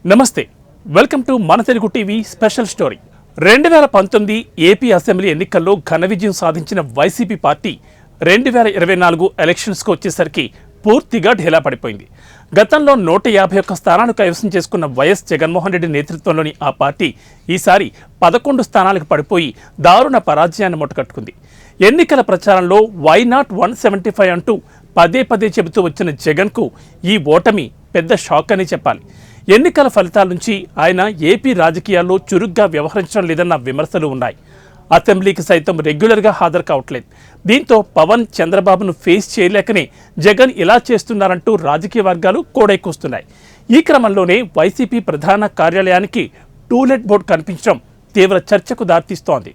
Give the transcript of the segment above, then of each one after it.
నమస్తే, welcome to మన Telugu TV special story. 2019 AP assembly ఎన్నికల్లో ఘన విజయం సాధించిన వైసీపీ పార్టీ 2024 ఎలక్షన్స్కు వచ్చేసరికి పూర్తిగా ఢీలా పడిపోయింది. గతంలో 151 స్థానాలు కైవసం చేసుకున్న వైఎస్ జగన్మోహన్ రెడ్డి నేతృత్వంలోని ఆ పార్టీ ఈసారి 11 స్థానాలకు పడిపోయి దారుణ పరాజయాన్ని మూటకట్టుకుంది. ఎన్నికల ప్రచారంలో వై నాట్ 175 అంటూ పదే పదే చెబుతూ వచ్చిన జగన్కు ఈ ఓటమి పెద్ద షాక్ అని చెప్పాలి. ఎన్నికల ఫలితాల నుంచి ఆయన ఏపీ రాజకీయాల్లో చురుగ్గా వ్యవహరించడం లేదన్న విమర్శలు ఉన్నాయి. అసెంబ్లీకి సైతం రెగ్యులర్గా హాజరు కావట్లేదు. దీంతో పవన్, చంద్రబాబును ఫేస్ చేయలేకనే జగన్ ఇలా చేస్తున్నారంటూ రాజకీయ వర్గాలు కోడెక్కుస్తున్నాయి. ఈ క్రమంలోనే వైసీపీ ప్రధాన కార్యాలయానికి టూలెట్ బోర్డు కనిపించడం తీవ్ర చర్చకు దారితీస్తోంది.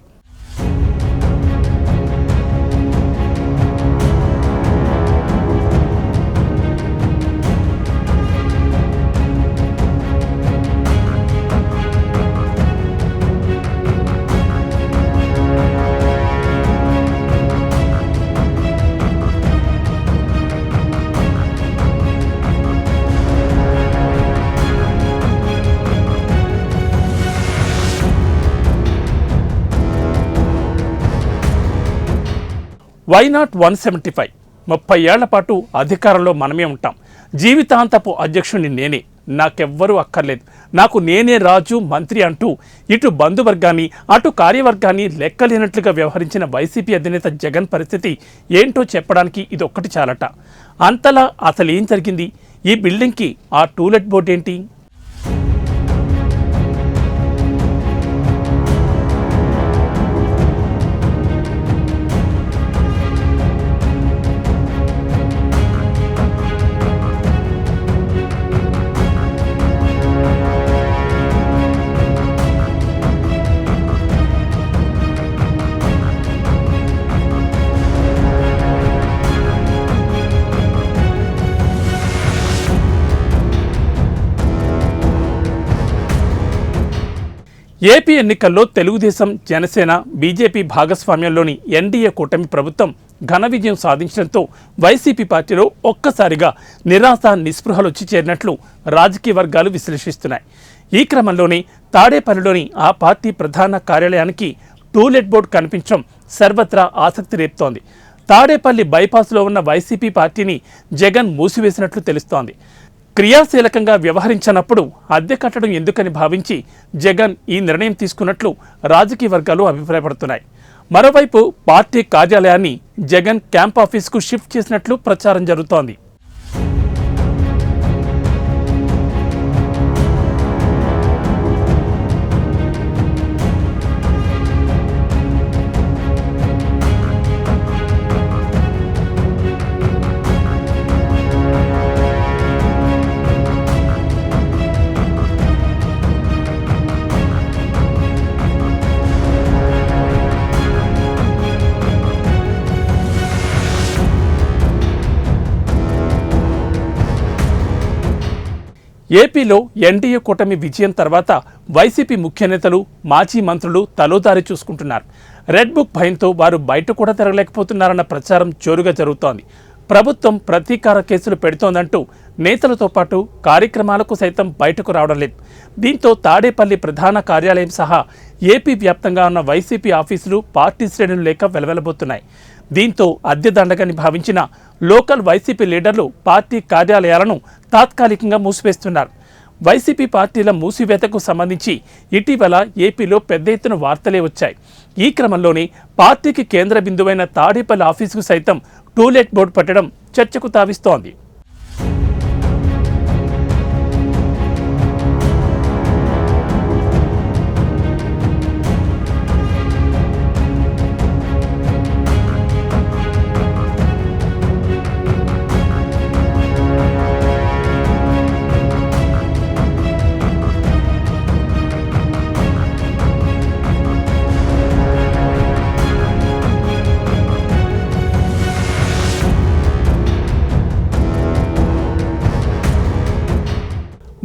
Why not 175? 30 ఏళ్ల పాటు అధికారంలో మనమే ఉంటాం. జీవితాంతపు అధ్యక్షుడిని నేనే, నాకెవ్వరూ అక్కర్లేదు, నాకు నేనే రాజు, మంత్రి అంటూ ఇటు బంధువర్గాన్ని అటు కార్యవర్గాన్ని లెక్కలేనట్లుగా వ్యవహరించిన వైసీపీ అధినేత జగన్ పరిస్థితి ఏంటో చెప్పడానికి ఇదొక్కటి చాలట. అంతలా అసలు ఏం జరిగింది? ఈ బిల్డింగ్కి ఆ టూలెట్ బోర్డు ఏంటి? ఏపీ ఎన్నికల్లో తెలుగుదేశం, జనసేన, బీజేపీ భాగస్వామ్యంలోని ఎన్డీఏ కూటమి ప్రభుత్వం ఘన విజయం సాధించడంతో వైసీపీ పార్టీలో ఒక్కసారిగా నిరాశ, నిస్పృహలు వచ్చి చేరినట్లు రాజకీయ వర్గాలు విశ్లేషిస్తున్నాయి. ఈ క్రమంలోనే తాడేపల్లిలోని ఆ పార్టీ ప్రధాన కార్యాలయానికి టూలెట్ బోర్డు కనిపించడం సర్వత్రా ఆసక్తి రేపుతోంది. తాడేపల్లి బైపాస్లో ఉన్న వైసీపీ పార్టీని జగన్ మూసివేసినట్లు తెలుస్తోంది. క్రియాశీలకంగా వ్యవహరించినప్పుడు అద్దె కట్టడం ఎందుకని భావించి జగన్ ఈ నిర్ణయం తీసుకున్నట్లు రాజకీయ వర్గాలు అభిప్రాయపడుతున్నాయి. మరోవైపు పార్టీ కార్యాలయాన్ని జగన్ క్యాంప్ ఆఫీస్కు షిఫ్ట్ చేసినట్లు ప్రచారం జరుగుతోంది. ఏపీలో ఎన్డీఏ కూటమి విజయం తర్వాత వైసీపీ ముఖ్య నేతలు, మాజీ మంత్రులు తలోదారి చూసుకుంటున్నారు. రెడ్ బుక్ భయంతో వారు బయట కూడా తిరగలేకపోతున్నారన్న ప్రచారం జోరుగా జరుగుతోంది. ప్రభుత్వం ప్రతీకార కేసులు పెడుతోందంటూ నేతలతో పాటు కార్యక్రమాలకు సైతం బయటకు రావడం లేదు. దీంతో తాడేపల్లి ప్రధాన కార్యాలయం సహా ఏపీ వ్యాప్తంగా ఉన్న వైసీపీ ఆఫీసులు పార్టీ శ్రేణులు లేక వెలవెలబోతున్నాయి. దీంతో అద్దె దండగని భావించిన లోకల్ వైసీపీ లీడర్లు పార్టీ కార్యాలయాలను తాత్కాలికంగా మూసివేస్తున్నారు. వైసీపీ పార్టీల మూసివేతకు సంబంధించి ఇటీవల ఏపీలో పెద్ద ఎత్తున వార్తలే వచ్చాయి. ఈ క్రమంలోనే పార్టీకి కేంద్ర బిందువైన తాడేపల్లి ఆఫీసుకు సైతం టూలెట్ బోర్డు పెట్టడం చర్చకు తావిస్తోంది.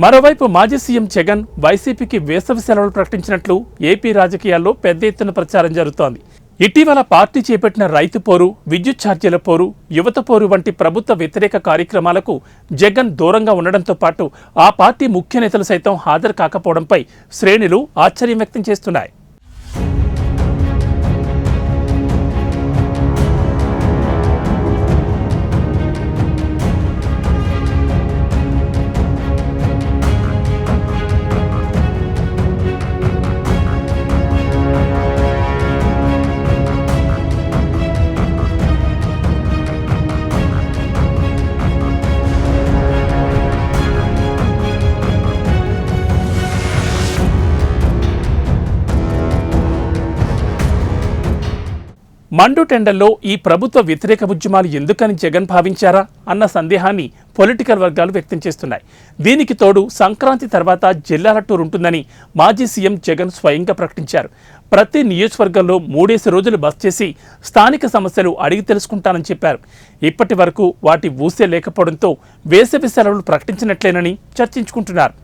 మరోవైపు మాజీ సీఎం జగన్ వైసీపీకి వేసవి సెలవులు ప్రకటించినట్లు ఏపీ రాజకీయాల్లో పెద్ద ఎత్తున ప్రచారం జరుగుతోంది. ఇటీవల పార్టీ చేపట్టిన రైతు పోరు, విద్యుత్ ఛార్జీల పోరు, యువత పోరు వంటి ప్రభుత్వ వ్యతిరేక కార్యక్రమాలకు జగన్ దూరంగా ఉండడంతో పాటు ఆ పార్టీ ముఖ్య నేతలు సైతం హాజరు కాకపోవడంపై శ్రేణులు ఆశ్చర్యం వ్యక్తం చేస్తున్నాయి. మండు టెండర్లో ఈ ప్రభుత్వ వ్యతిరేక ఉద్యమాలు ఎందుకని జగన్ భావించారా అన్న సందేహాన్ని పొలిటికల్ వర్గాలు వ్యక్తం చేస్తున్నాయి. దీనికి తోడు సంక్రాంతి తర్వాత జిల్లాల టూర్ ఉంటుందని మాజీ సీఎం జగన్ స్వయంగా ప్రకటించారు. ప్రతి నియోజకవర్గంలో 3 రోజులు బస్ చేసి స్థానిక సమస్యలు అడిగి తెలుసుకుంటానని చెప్పారు. ఇప్పటి వరకు వాటి ఊసే లేకపోవడంతో వేసవి సెలవులు ప్రకటించినట్లేనని చర్చించుకుంటున్నారు.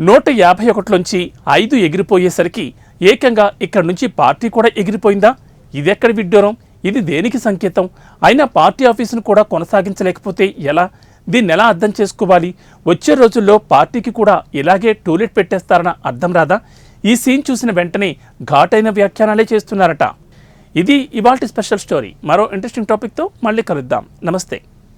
నూట 51లోంచి 5 ఎగిరిపోయేసరికి ఏకంగా ఇక్కడి నుంచి పార్టీ కూడా ఎగిరిపోయిందా? ఇదెక్కడి విడ్డూరం? ఇది దేనికి సంకేతం? అయినా పార్టీ ఆఫీసును కూడా కొనసాగించలేకపోతే ఎలా? దీన్ని ఎలా అర్థం చేసుకోవాలి? వచ్చే రోజుల్లో పార్టీకి కూడా ఇలాగే టూలెట్ పెట్టేస్తారన్న అర్థం రాదా? ఈ సీన్ చూసిన వెంటనే ఘాటైన వ్యాఖ్యానాలే చేస్తున్నారట. ఇది ఇవాల్టి స్పెషల్ స్టోరీ. మరో ఇంట్రెస్టింగ్ టాపిక్తో మళ్ళీ కలుద్దాం. నమస్తే.